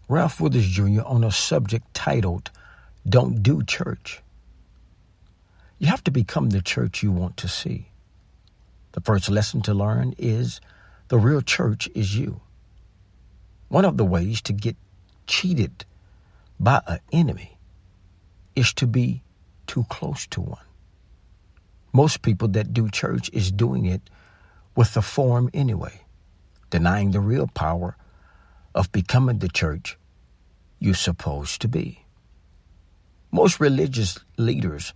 Ralph Withers Jr. on a subject titled, Don't Do Church. You have to become the church you want to see. The first lesson to learn is the real church is you. One of the ways to get cheated by an enemy is to be too close to one. Most people that do church is doing it with the form anyway, denying the real power of becoming the church you're supposed to be. Most religious leaders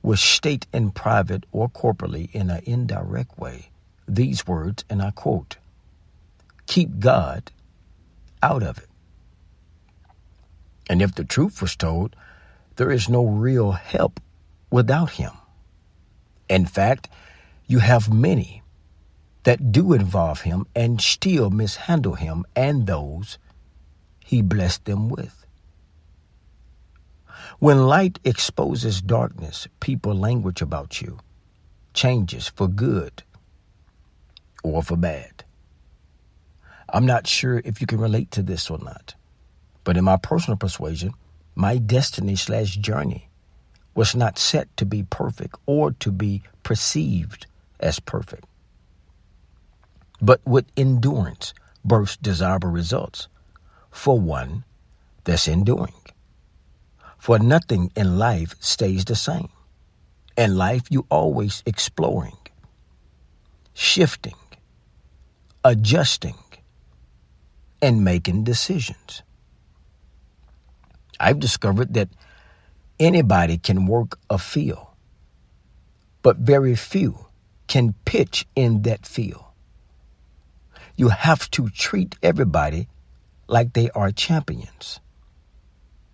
will state in private or corporately in an indirect way these words, and I quote, "Keep God out of it." And if the truth was told, there is no real help without him. In fact, you have many that do involve him and still mishandle him and those he blessed them with. When light exposes darkness, people's language about you changes for good or for bad. I'm not sure if you can relate to this or not, but in my personal persuasion, my destiny/journey was not set to be perfect or to be perceived as perfect. But with endurance births desirable results for one that's enduring. For nothing in life stays the same. In life, you always exploring, shifting, adjusting, and making decisions. I've discovered that anybody can work a field, but very few can pitch in that field. You have to treat everybody like they are champions.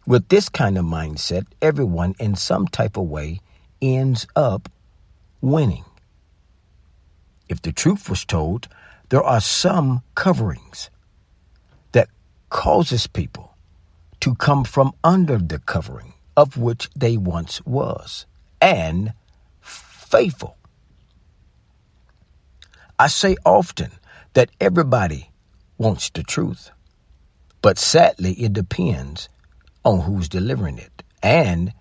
With this kind of mindset, everyone in some type of way ends up winning. If the truth was told, there are some coverings that causes people to come from under the covering of which they once was, and faithful. I say often that everybody wants the truth, but sadly it depends on who's delivering it and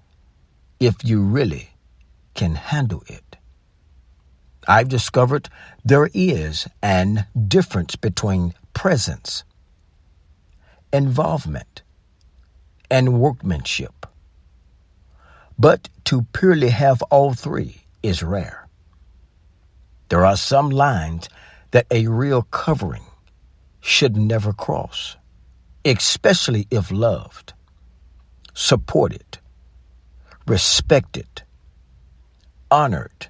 if you really can handle it. I've discovered there is an difference between presence, involvement, and workmanship. But to purely have all three is rare. There are some lines that a real covering should never cross, especially if loved, supported, respected, honored,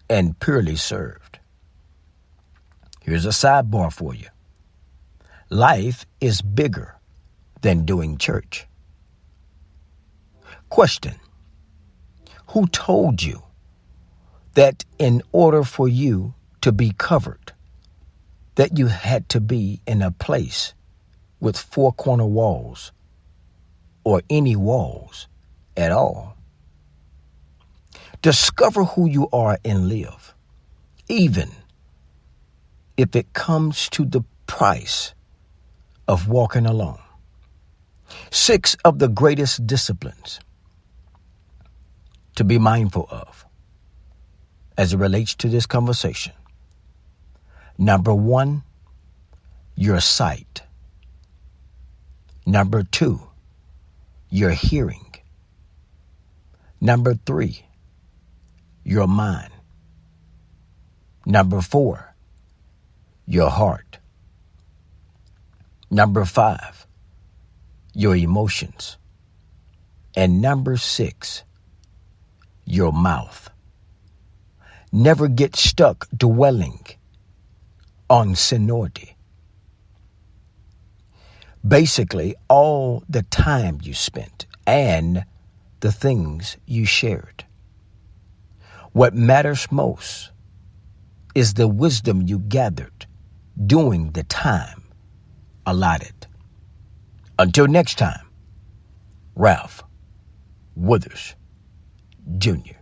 and purely served. Here's a sidebar for you. Life is bigger than doing church. Question: who told you that in order for you to be covered, that you had to be in a place with four corner walls or any walls at all? Discover who you are and live, even if it comes to the price of walking alone. 6 of the greatest disciplines to be mindful of as it relates to this conversation. Number 1, your sight. Number 2, your hearing. Number 3, your mind. Number 4, your heart. Number 5, your emotions. And number 6, your mouth. Never get stuck dwelling on seniority. Basically, all the time you spent and the things you shared. What matters most is the wisdom you gathered during the time allotted. Until next time, Ralph Withers Jr.